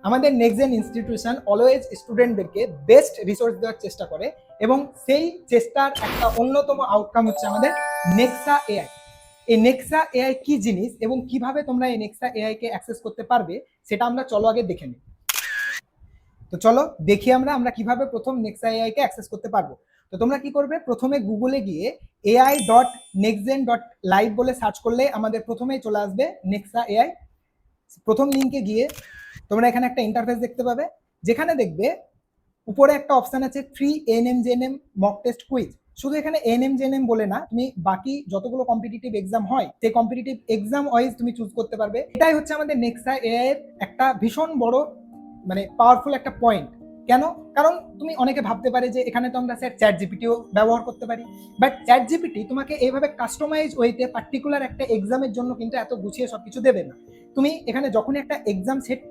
আমাদের next gen institution always স্টুডেন্টদেরকে best resource দেওয়ার চেষ্টা করে এবং সেই চেষ্টার একটা অন্যতম আউটকাম হচ্ছে আমাদের নেক্সা এআই। এই নেক্সা এআই কি জিনিস এবং কিভাবে তোমরা এই নেক্সা এআই কে অ্যাক্সেস করতে পারবে সেটা আমরা চলো আগে দেখে নিই। তো চলো দেখি আমরা কিভাবে প্রথম নেক্সা এআই কে অ্যাক্সেস করতে পারবো। তো তোমরা কি করবে, প্রথমে গুগলে গিয়ে ai.nextgen.live বলে সার্চ করলে আমাদের প্রথমেই চলে আসবে নেক্সা এআই। প্রথম লিঙ্কে গিয়ে তোমরা এখানে একটা ইন্টারফেস দেখতে পাবে, যেখানে দেখবে উপরে একটা অপশন আছে free ANM-GNM mock test quiz. শুধু এখানে এএনএম-জেএনএম বলে না, তুমি বাকি যতগুলো কম্পিটিটিভ এক্সাম হয় সেই কম্পিটিটিভ এক্সাম ওয়াইজ তুমি চুজ করতে পারবে। এটাই হচ্ছে আমাদের নেক্সা এআই এর একটা ভীষণ বড় মানে পাওয়ারফুল একটা পয়েন্ট। কেন? কারণ তুমি অনেকে ভাবতে পারে যে এখানে তো আমরা স্যার চ্যাট জিপিটিও ব্যবহার করতে পারি, বাট চ্যাট জিপিটি তোমাকে এইভাবে কাস্টমাইজ ওয়েতে পার্টিকুলার একটা এক্সামের জন্য কিন্তু এত গুছিয়ে সবকিছু দেবে না। তুমি এখানে যখনই একটা এক্সাম সেট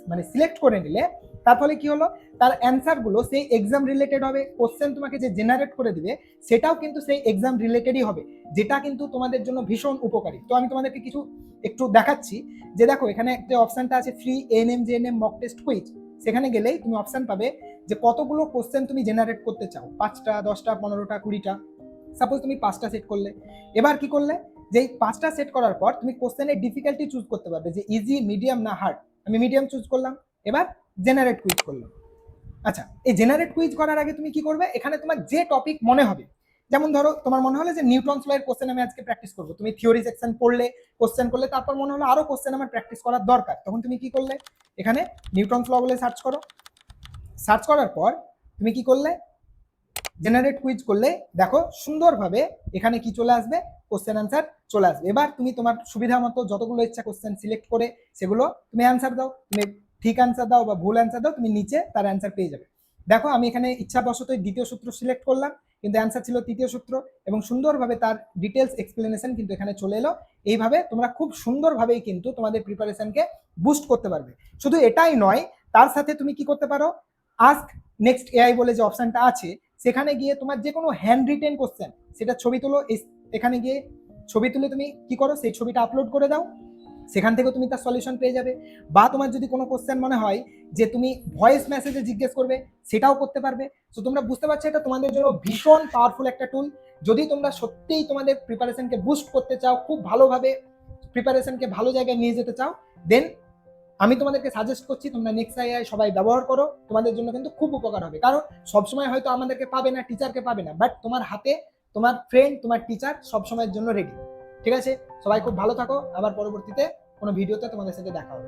মানে সিলেক্ট করে নিলে, তার ফলে কি হলো, তার অ্যান্সারগুলো সেই এক্সাম রিলেটেড হবে, কোশ্চেন তোমাকে যে জেনারেট করে দিবে সেটাও কিন্তু সেই এক্সাম রিলেটেডই হবে, যেটা কিন্তু তোমাদের জন্য ভীষণ উপকারী। তো আমি তোমাদেরকে কিছু একটু দেখাচ্ছি, যে দেখো এখানে একটা অপশনটা আছে free ANM-GNM mock test quiz. সেখানে গেলেই তুমি অপশন পাবে যে কতগুলো কোশ্চেন তুমি জেনারেট করতে চাও, 5টা 10টা 15টা 20টা। সাপোজ তুমি 5টা সেট করলে, এবার কি করলে, যে 5টা সেট করার পর তুমি কোশ্চেনের ডিফিকাল্টি চুজ করতে পারবে যে ইজি, মিডিয়াম না হার্ড। আমি মিডিয়াম চুজ করলাম, এবার জেনারেট কুইজ করলাম। আচ্ছা, এই জেনারেট কুইজ করার আগে তুমি কি করবে, এখানে তোমার যে টপিক মনে হবে, যেমন ধরো তোমার মনে হলো যে নিউটনস ল এর কোশ্চেন আমি আজকে প্র্যাকটিস করবো, তুমি থিওরি সেকশন পড়লে, কোশ্চেন করলে, তারপর মনে হলো আরো কোশ্চেন আমার প্র্যাকটিস করার দরকার, তখন তুমি কি করলে, এখানে নিউটনস ল বলে সার্চ করো। সার্চ করার পর তুমি কি করলে, জেনারেট কুইজ করলে দেখো সুন্দরভাবে এখানে কি চলে আসবে, কোশ্চেন অ্যান্সার চলে আসবে। এবার তুমি তোমার সুবিধা মতো যতগুলো ইচ্ছা কোশ্চেন সিলেক্ট করে সেগুলো তুমি অ্যান্সার দাও, তুমি ঠিক অ্যান্সার দাও বা ভুল অ্যান্সার দাও, তুমি নিচে তার অ্যান্সার পেয়ে যাবে। দেখো আমি এখানে ইচ্ছাবশতই দ্বিতীয় সূত্র সিলেক্ট করলাম, কিন্তু অ্যান্সার ছিল তৃতীয় সূত্র, এবং সুন্দরভাবে তার ডিটেলস এক্সপ্লেনেশন কিন্তু এখানে চলে এলো। এইভাবে তোমরা খুব সুন্দরভাবেই কিন্তু তোমাদের প্রিপারেশনকে বুস্ট করতে পারবে। শুধু এটাই নয়, তার সাথে তুমি কি করতে পারো, আস্ক নেক্সট এআই বলে যে অপশনটা আছে, সেখানে গিয়ে তোমার যে কোনো হ্যান্ড রিটেন কোশ্চেন সেটা ছবি তোলো, এখানে গিয়ে ছবি তুলে তুমি কি করো, সেই ছবিটা আপলোড করে দাও, সেখান থেকে তুমি তার সলিউশন পেয়ে যাবে। বা তোমার যদি কোনো কোশ্চেন মনে হয় যে তুমি ভয়েস মেসেজে জিজ্ঞেস করবে, সেটাও করতে পারবে। তো তোমরা বুঝতে পারছো এটা তোমাদের জন্য ভীষণ পাওয়ারফুল একটা টুল। যদি তোমরা সত্যিই তোমাদের প্রিপারেশনকে বুস্ট করতে চাও, খুব ভালোভাবে প্রিপারেশনকে ভালো জায়গায় নিয়ে যেতে চাও, দেন আমি তোমাদেরকে সাজেস্ট করছি তোমরা নেক্সা এআই সবাই ব্যবহার করো, তোমাদের জন্য কিন্তু খুব উপকার হবে। কারণ সবসময় হয়তো আমাদেরকে পাবে না, টিচারকে পাবে না, বাট তোমার হাতে তোমার ফ্রেন্ড, তোমার টিচার সবসময়ের জন্য রেডি। ঠিক আছে, সবাই খুব ভালো থাকো, আবার পরবর্তীতে কোনো ভিডিওতে তোমাদের সাথে দেখা হবে।